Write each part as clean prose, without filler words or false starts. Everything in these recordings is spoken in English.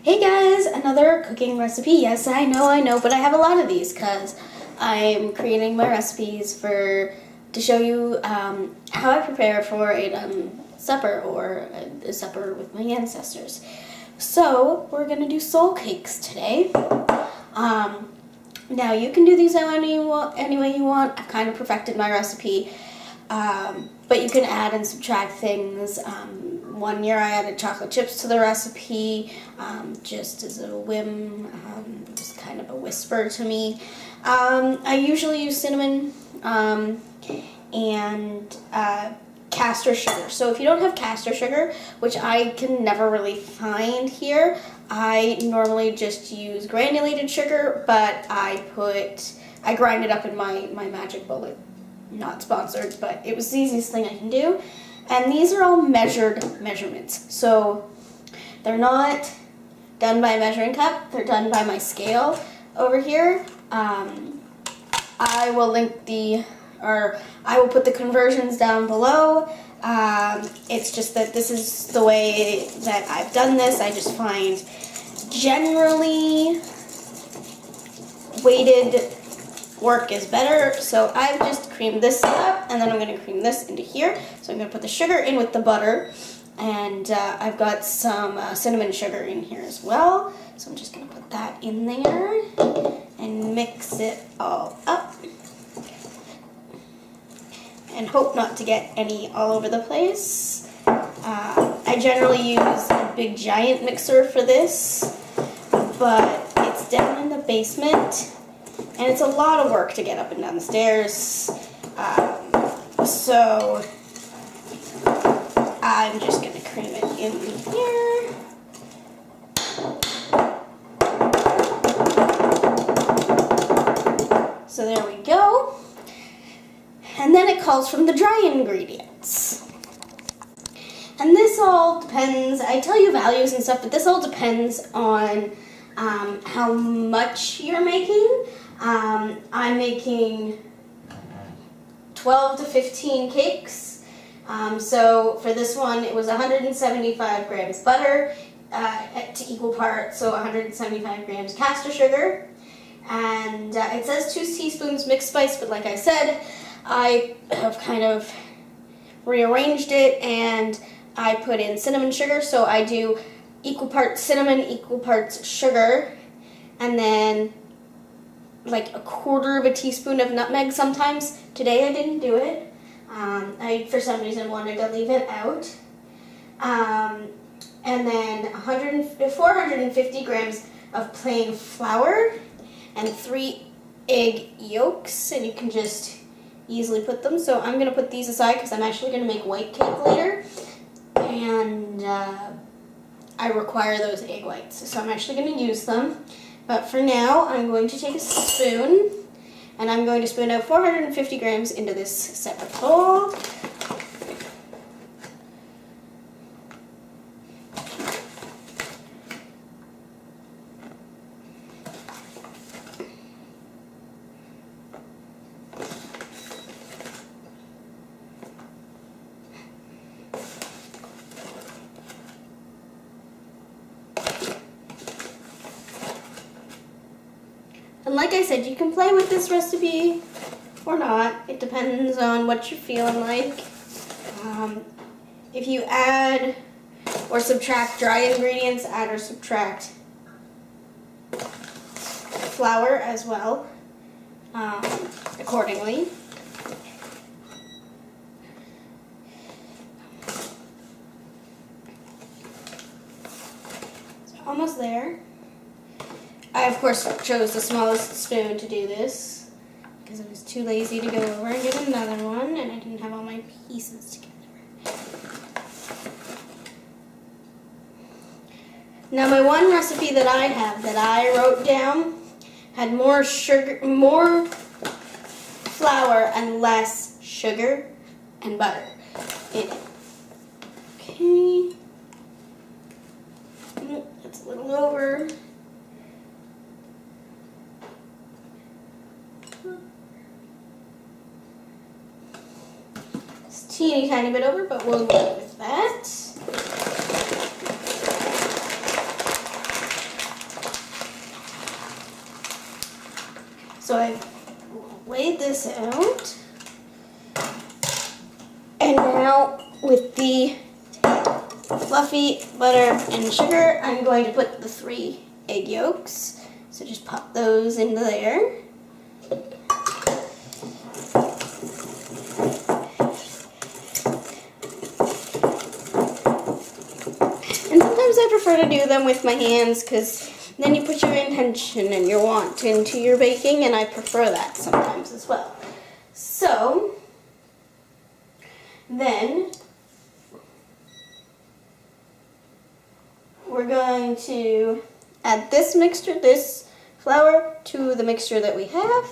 Hey guys, another cooking recipe. Yes, I know, but I have a lot of these because I'm creating my recipes to show you how I prepare for a supper or a supper with my ancestors. So we're gonna do soul cakes today. Now you can do these any way you want. I've kind of perfected my recipe, but you can add and subtract things. One year I added chocolate chips to the recipe, just as a whim, just kind of a whisper to me. I usually use cinnamon and castor sugar. So if you don't have castor sugar, which I can never really find here, I normally just use granulated sugar, but I grind it up in my magic bullet. Not sponsored, but it was the easiest thing I can do. And these are all measurements. So they're not done by a measuring cup, they're done by my scale over here. I will put the conversions down below. It's just that this is the way that I've done this. I just find generally weighted work is better, so I've just creamed this up, and then I'm going to cream this into here. So I'm going to put the sugar in with the butter, and I've got some cinnamon sugar in here as well. So I'm just going to put that in there and mix it all up, and hope not to get any all over the place. I generally use a big giant mixer for this, but it's down in the basement. And it's a lot of work to get up and down the stairs, so I'm just going to cream it in here. So there we go. And then it calls from the dry ingredients. And this all depends, I tell you values and stuff, but this all depends on how much you're making. I'm making 12 to 15 cakes. So for this one, it was 175 grams butter to equal parts, so 175 grams castor sugar. And it says 2 teaspoons mixed spice, but like I said, I have kind of rearranged it, and I put in cinnamon sugar, so I do equal parts cinnamon, equal parts sugar, and then like a quarter of a teaspoon of nutmeg sometimes. Today I didn't do it. I, for some reason, wanted to leave it out. And then 450 grams of plain flour and 3 egg yolks, and you can just easily put them. So I'm going to put these aside because I'm actually going to make white cake later, and I require those egg whites, so I'm actually going to use them. But for now, I'm going to take a spoon, and I'm going to spoon out 450 grams into this separate bowl. And like I said, you can play with this recipe or not. It depends on what you're feeling like. If you add or subtract dry ingredients, add or subtract flour as well, accordingly. So almost there. I, of course, chose the smallest spoon to do this because I was too lazy to go over and get another one, and I didn't have all my pieces together. Now, my one recipe that I have that I wrote down had more flour and less sugar and butter in it. Okay. That's a little over. Teeny tiny bit over, but we'll go with that. So I've laid this out. And now with the fluffy butter and sugar, I'm going to put the 3 egg yolks. So just pop those into there. And sometimes I prefer to do them with my hands because then you put your intention and your want into your baking, and I prefer that sometimes as well. So then we're going to add this mixture, this flour, to the mixture that we have.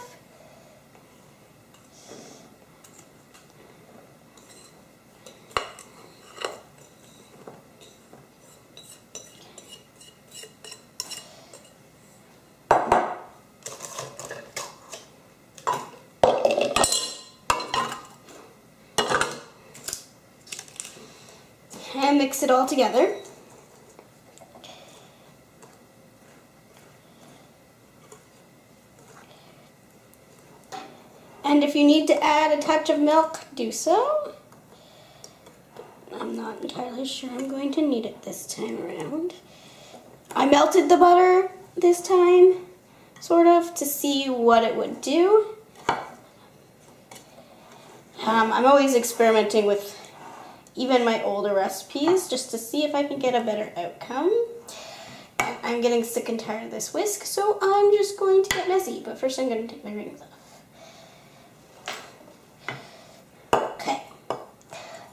And mix it all together. And if you need to add a touch of milk, do so. I'm not entirely sure I'm going to need it this time around. I melted the butter this time, sort of, to see what it would do. I'm always experimenting with even my older recipes just to see if I can get a better outcome. And I'm getting sick and tired of this whisk, so I'm just going to get messy. But first I'm going to take my rings off. Okay,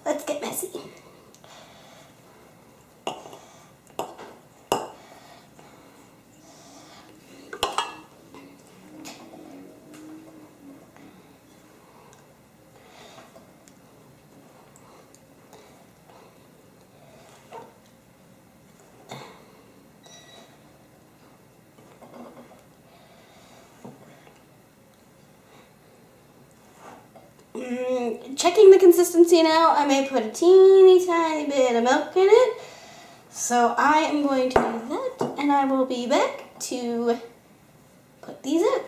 let's get messy. Checking the consistency now, I may put a teeny tiny bit of milk in it. So I am going to do that, and I will be back to put these out.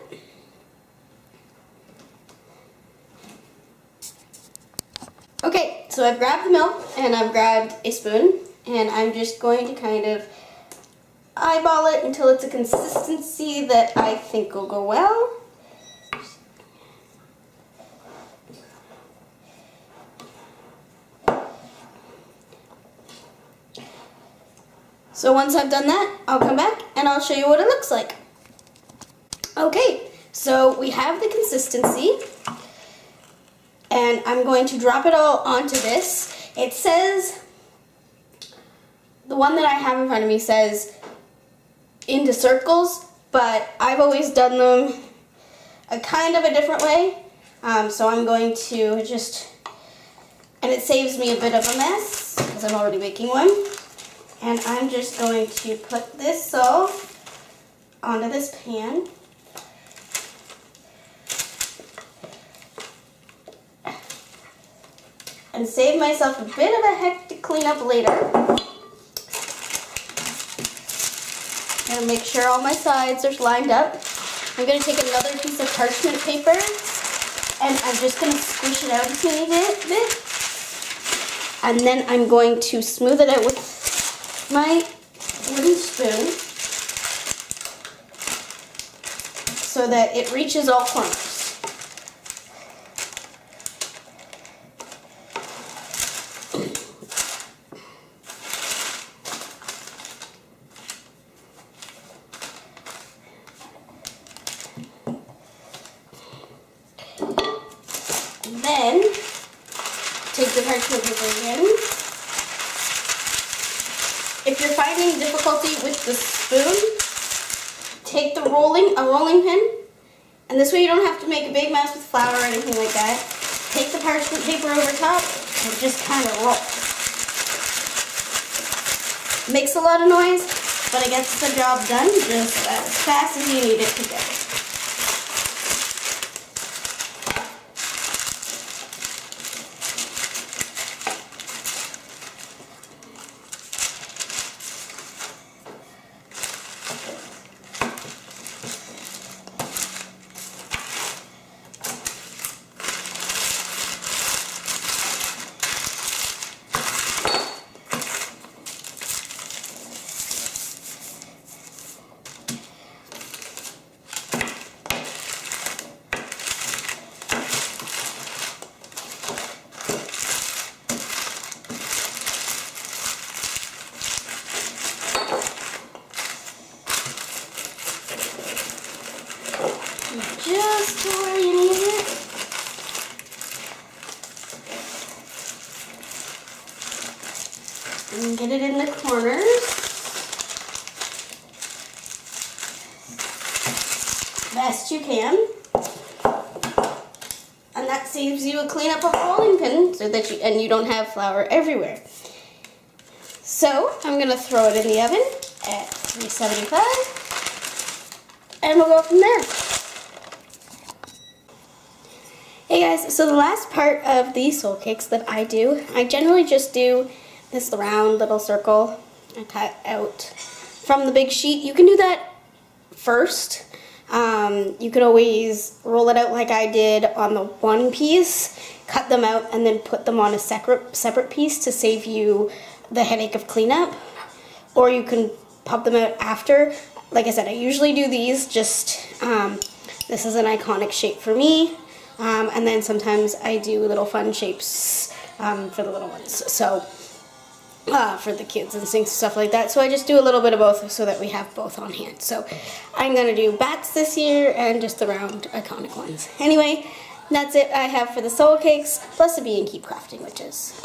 Okay, so I've grabbed the milk and I've grabbed a spoon, and I'm just going to kind of eyeball it until it's a consistency that I think will go well. So once I've done that, I'll come back and I'll show you what it looks like. Okay, so we have the consistency, and I'm going to drop it all onto this. It says, the one that I have in front of me says into circles, but I've always done them a kind of a different way. So I'm going to just, and it saves me a bit of a mess because I'm already making one. And I'm just going to put this all onto this pan. And save myself a bit of a hectic cleanup later. And make sure all my sides are lined up. I'm going to take another piece of parchment paper, and I'm just going to squish it out a teeny bit. And then I'm going to smooth it out with my wooden spoon so that it reaches all corners. Then take the parchment paper again. If you're finding difficulty with the spoon, take a rolling pin, and this way you don't have to make a big mess with flour or anything like that. Take the parchment paper over top and just kind of roll. Makes a lot of noise, but it gets the job done just as fast as you need it to go. best you can. And that saves you a cleanup of rolling pin so that you don't have flour everywhere. So I'm gonna throw it in the oven at 375 and we'll go from there. Hey guys, so the last part of these soul cakes that I do, I generally just do this round little circle I cut out from the big sheet. You can do that first. You could always roll it out like I did on the one piece, cut them out, and then put them on a separate piece to save you the headache of cleanup. Or you can pop them out after. Like I said, I usually do these just, this is an iconic shape for me. And then sometimes I do little fun shapes for the little ones. So, for the kids and things, stuff like that. So I just do a little bit of both so that we have both on hand. So I'm going to do bats this year and just the round iconic ones. Anyway, that's it I have for the soul cakes, plus a bee and keep crafting witches.